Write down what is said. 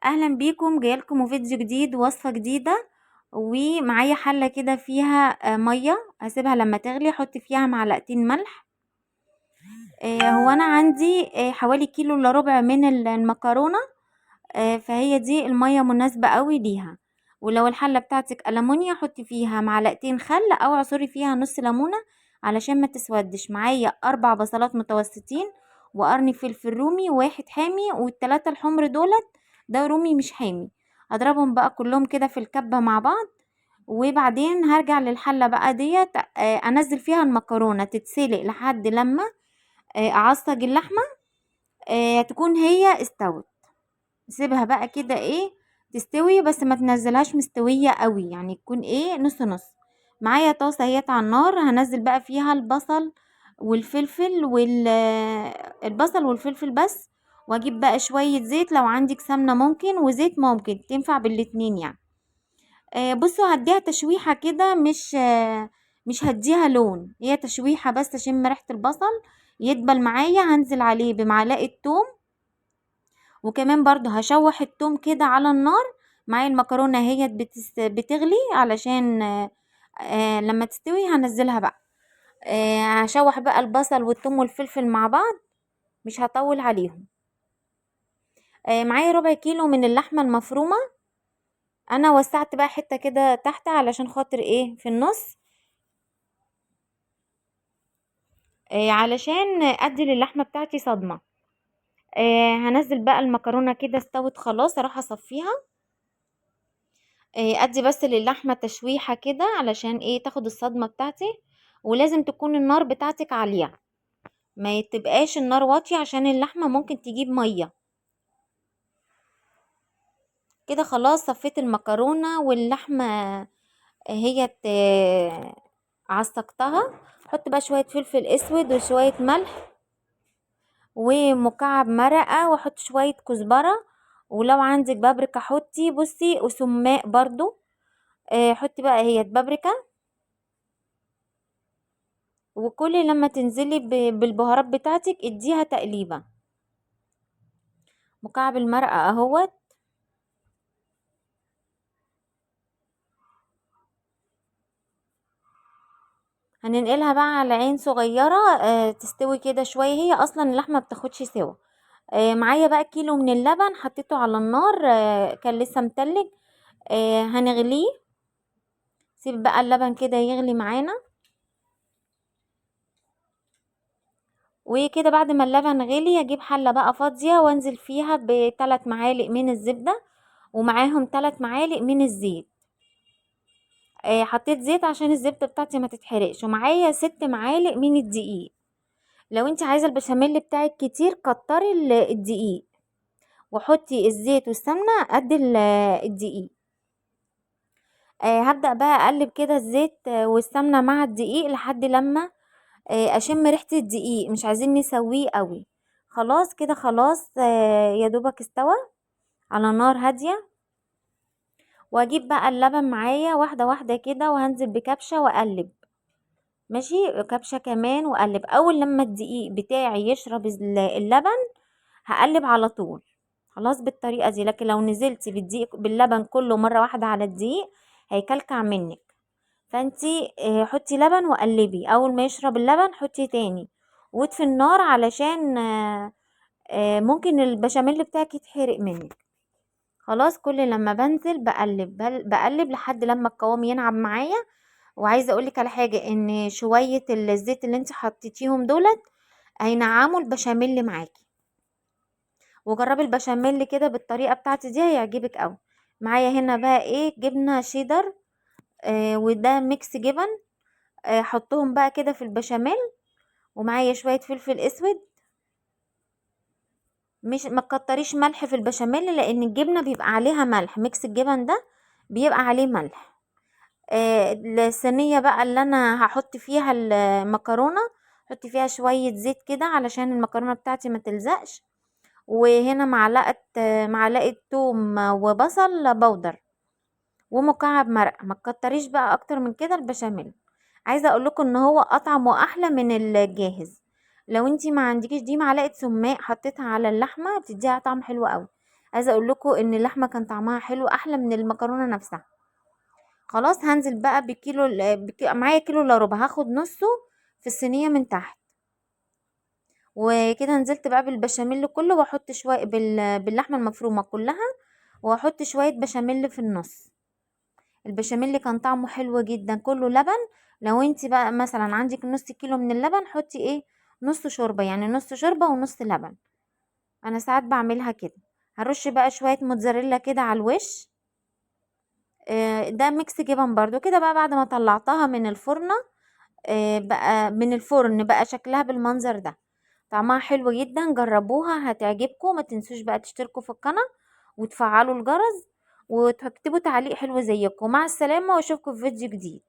اهلا بيكم، جايلكم فيديو جديد، وصفة جديدة. ومعايا حلة كده فيها مية هسيبها لما تغلي، احط فيها معلقتين ملح. هو انا عندي حوالي كيلو الا ربع من المكرونة. فهي دي المية مناسبة قوي ليها. ولو الحلة بتاعتك ألمونيا حطي فيها معلقتين خل او عصري فيها نص ليمونة علشان ما تسودش. معايا 4 بصلات متوسطين، وقرن فلفل رومي واحد حامي، والتلاتة الحمر دولت ده رومي مش حامي. هضربهم بقى كلهم كده في الكبة مع بعض. وبعدين هرجع للحلة بقى ديت، انزل فيها المكرونة تتسلق لحد لما اعصج اللحمة تكون هي استوت. سيبها بقى كده تستوي، بس ما تنزلهاش مستوية قوي، يعني تكون نص نص. معايا طاسة اهيت على النار، هنزل بقى فيها البصل والفلفل البصل والفلفل بس. واجيب بقى شوية زيت، لو عندك سمنة ممكن وزيت ممكن تنفع بالاتنين يعني. بصوا هديها تشويحة كده، مش هديها لون، هي تشويحة بس اشم ريحة البصل يدبل معايا. هنزل عليه بمعلقة توم، وكمان برضو هشوح التوم كده على النار. معايا المكرونة هي بتغلي علشان لما تستوي هنزلها بقى. هشوح بقى البصل والثوم والفلفل مع بعض، مش هطول عليهم. معايا ربع كيلو من اللحمة المفرومة. انا وسعت بقى حتة كده تحت علشان خاطر في النص، علشان ادي للحمة بتاعتي صدمة. هنزل بقى المكرونة كده استوت خلاص، اروح اصفيها. ادي بس للحمة تشويحة كده علشان تاخد الصدمة بتاعتي. ولازم تكون النار بتاعتك عالية، ما تبقاش النار واطية عشان اللحمة ممكن تجيب مية. كده خلاص صفيت المكرونة واللحمة عصقتها. حط بقى شوية فلفل اسود وشوية ملح ومكعب مرقة، واحط شوية كزبرة. ولو عندك بابريكا حطي، بصي، وسماق برضو. حطي بقى بابريكا. وكل لما تنزلي بالبهارات بتاعتك اديها تقليبة. مكعب المرقة اهوت. هننقلها بقى على عين صغيرة تستوي كده شوية، هي اصلا اللحمة بتاخدش سوا. معايا بقى كيلو من اللبن حطيته على النار، كان لسه متلج. هنغليه. سيب بقى اللبن كده يغلي معانا. وكده بعد ما اللبن غلي اجيب حلة بقى فاضية وانزل فيها ب3 معالق من الزبدة، ومعاهم 3 معالق من الزيت. حطيت زيت عشان الزبدة بتاعتي ما تتحرقش. ومعايا 6 معالق من الدقيق. لو انت عايزة البشاميل بتاعك كتير كتري الدقيق، وحطي الزيت والسمنة قد الدقيق. هبدأ بقى اقلب كده الزيت والسمنة مع الدقيق لحد لما اشم ريحة الدقيق. مش عايزين نسويه قوي. خلاص كده خلاص، يا دوبك استوى على نار هادية. واجيب بقى اللبن معايا واحدة واحدة كده، وهنزل بكبشة واقلب. ماشي، كبشة كمان واقلب. اول لما الدقيق بتاعي يشرب اللبن هقلب على طول. خلاص بالطريقة دي. لكن لو نزلتي بالدقيق باللبن كله مرة واحدة على الدقيق هيكلكع منك. فانتي حطي لبن وقلبي، اول ما يشرب اللبن حطي تاني. واطفي النار علشان ممكن البشاميل بتاعك يتحرق منك. خلاص كل لما بنزل بقلب لحد لما القوام ينعم معايا. وعايزه اقولك على حاجه، ان شويه الزيت اللي انت حطيتيهم دولت هينعموا البشاميل معاكي. وجربي البشاميل كده بالطريقه بتاعتي دي هيعجبك قوي. معايا هنا بقى جبنه شيدر، وده ميكس جبن. حطهم بقى كده في البشاميل. ومعايا شويه فلفل اسود. مش ما تكتريش ملح في البشاميل، لان الجبنه بيبقى عليها ملح، ميكس الجبن ده بيبقى عليه ملح. الصينيه بقى اللي انا هحط فيها المكرونه، حط فيها شويه زيت كده علشان المكرونه بتاعتي ما تلزقش. وهنا معلقه توم وبصل بودر ومكعب مرقه. ما تكتريش بقى اكتر من كده البشاميل. عايزه اقول لكم ان هو اطعم واحلى من الجاهز. لو انتي ما عندكيش دي معلقه سماق حطيتها على اللحمه بتديها طعم حلو قوي. عايزه اقول لكم ان اللحمه كان طعمها حلو احلى من المكرونه نفسها. خلاص هنزل بقى بكيلو معايا كيلو الا ربع، هاخد نصه في الصينيه من تحت. وكده نزلت بقى بالبشاميل كله، واحط شويه باللحمه المفرومه كلها، واحط شويه بشاميل في النص. البشاميل كان طعمه حلو جدا، كله لبن. لو انت بقى مثلا عندك نص كيلو من اللبن، حطي ايه، نص شوربه، يعني نص شوربه ونص لبن. انا ساعات بعملها كده. هرش بقى شويه موتزاريلا كده على الوش. ده ميكس جبن برضو كده بقى بعد ما طلعتها من الفرن. بقى من الفرن بقى شكلها بالمنظر ده. طعمها حلو جدا، جربوها هتعجبكم. ما تنسوش بقى تشتركوا في القناة وتفعلوا الجرس وتكتبوا تعليق حلو زيكم. مع السلامة واشوفكم في فيديو جديد.